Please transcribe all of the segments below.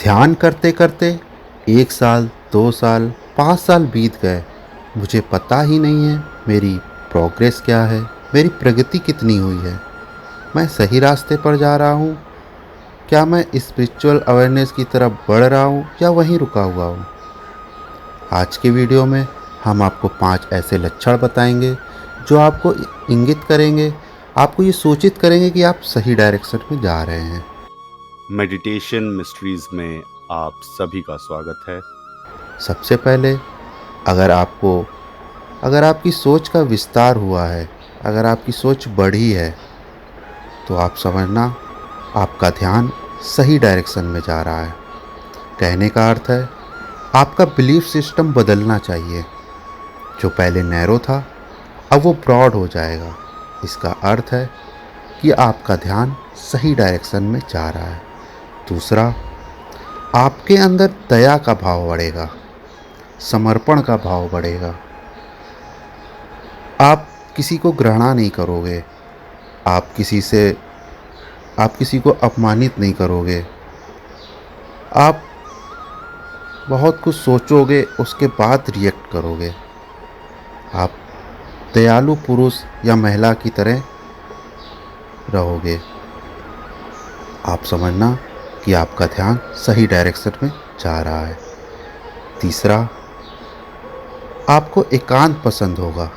ध्यान करते करते 1 साल, 2 साल, 5 साल बीत गए। मुझे पता ही नहीं है मेरी प्रोग्रेस क्या है, मेरी प्रगति कितनी हुई है, मैं सही रास्ते पर जा रहा हूँ, क्या मैं स्पिरिचुअल अवेयरनेस की तरफ बढ़ रहा हूँ या वहीं रुका हुआ हूँ। आज के वीडियो में हम आपको 5 ऐसे लक्षण बताएंगे जो आपको इंगित करेंगे, आपको ये सूचित करेंगे कि आप सही डायरेक्शन में जा रहे हैं। मेडिटेशन मिस्ट्रीज में आप सभी का स्वागत है। सबसे पहले अगर आपकी सोच का विस्तार हुआ है, अगर आपकी सोच बढ़ी है, तो आप समझना आपका ध्यान सही डायरेक्शन में जा रहा है। कहने का अर्थ है आपका बिलीफ सिस्टम बदलना चाहिए। जो पहले नैरो था अब वो ब्रॉड हो जाएगा। इसका अर्थ है कि आपका ध्यान सही डायरेक्शन में जा रहा है। दूसरा, आपके अंदर दया का भाव बढ़ेगा, समर्पण का भाव बढ़ेगा। आप किसी को घृणा नहीं करोगे, आप किसी को अपमानित नहीं करोगे। आप बहुत कुछ सोचोगे, उसके बाद रिएक्ट करोगे। आप दयालु पुरुष या महिला की तरह रहोगे। आप समझना कि आपका ध्यान सही डायरेक्शन में जा रहा है। तीसरा, आपको एकांत पसंद होगा।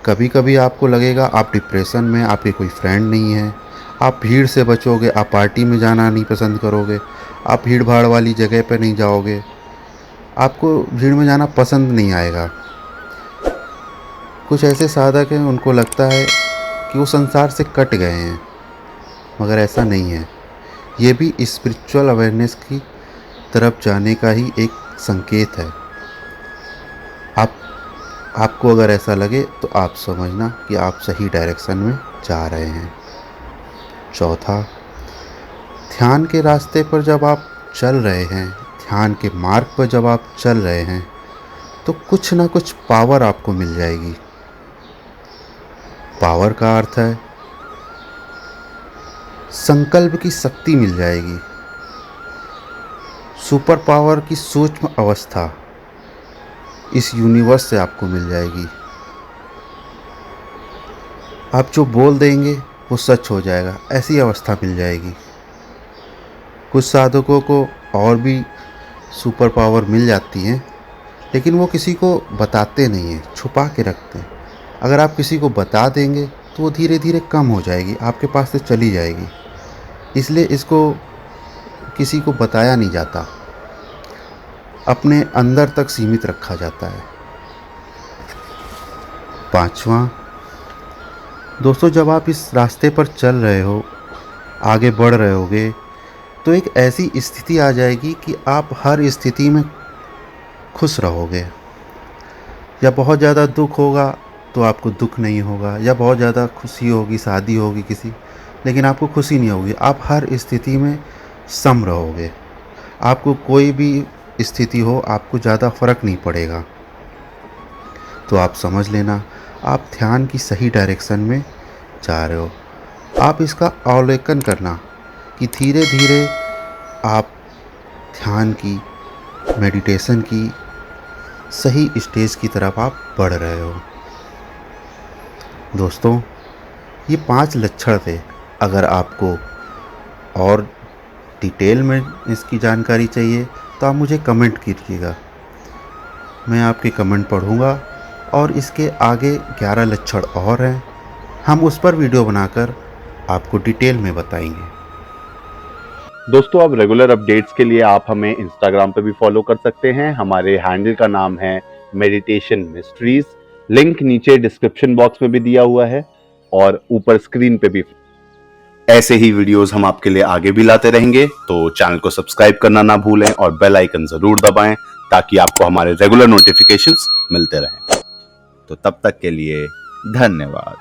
कभी कभी आपको लगेगा आप डिप्रेशन में, आपके कोई फ्रेंड नहीं है, आप भीड़ से बचोगे, आप पार्टी में जाना नहीं पसंद करोगे, आप भीड़ भाड़ वाली जगह पर नहीं जाओगे, आपको भीड़ में जाना पसंद नहीं आएगा। कुछ ऐसे साधक हैं उनको लगता है कि वो संसार से कट गए हैं, मगर ऐसा नहीं है। ये भी स्पिरिचुअल अवेयरनेस की तरफ जाने का ही एक संकेत है। आपको अगर ऐसा लगे तो आप समझना कि आप सही डायरेक्शन में जा रहे हैं। चौथा, ध्यान के रास्ते पर जब आप चल रहे हैं, ध्यान के मार्ग पर जब आप चल रहे हैं, तो कुछ ना कुछ पावर आपको मिल जाएगी। पावर का अर्थ है संकल्प की शक्ति मिल जाएगी। सुपर पावर की सूक्ष्म अवस्था इस यूनिवर्स से आपको मिल जाएगी। आप जो बोल देंगे वो सच हो जाएगा, ऐसी अवस्था मिल जाएगी। कुछ साधकों को और भी सुपर पावर मिल जाती हैं, लेकिन वो किसी को बताते नहीं हैं, छुपा के रखते हैं। अगर आप किसी को बता देंगे तो वो धीरे धीरे कम हो जाएगी, आपके पास से चली जाएगी। इसलिए इसको किसी को बताया नहीं जाता, अपने अंदर तक सीमित रखा जाता है। पांचवा, दोस्तों, जब आप इस रास्ते पर चल रहे हो, आगे बढ़ रहे होगे, तो एक ऐसी स्थिति आ जाएगी कि आप हर स्थिति में खुश रहोगे। या बहुत ज़्यादा दुख होगा तो आपको दुख नहीं होगा, या बहुत ज़्यादा खुशी होगी, शादी होगी किसी, लेकिन आपको खुशी नहीं होगी। आप हर स्थिति में सम रहोगे। आपको कोई भी स्थिति हो, आपको ज़्यादा फर्क नहीं पड़ेगा। तो आप समझ लेना आप ध्यान की सही डायरेक्शन में जा रहे हो। आप इसका अवलोकन करना कि धीरे धीरे आप ध्यान की, मेडिटेशन की सही स्टेज की तरफ आप बढ़ रहे हो। दोस्तों, ये 5 लक्षण थे। अगर आपको और डिटेल में इसकी जानकारी चाहिए तो आप मुझे कमेंट कीजिएगा, मैं आपके कमेंट पढ़ूंगा। और इसके आगे 11 लक्षण और हैं, हम उस पर वीडियो बनाकर आपको डिटेल में बताएंगे। दोस्तों, अब रेगुलर अपडेट्स के लिए आप हमें इंस्टाग्राम पे भी फॉलो कर सकते हैं। हमारे हैंडल का नाम है मेडिटेशन मिस्ट्रीज। लिंक नीचे डिस्क्रिप्शन बॉक्स में भी दिया हुआ है और ऊपर स्क्रीन पे भी। ऐसे ही वीडियोस हम आपके लिए आगे भी लाते रहेंगे, तो चैनल को सब्सक्राइब करना ना भूलें और बेल आइकन जरूर दबाएं ताकि आपको हमारे रेगुलर नोटिफिकेशंस मिलते रहें। तो तब तक के लिए धन्यवाद।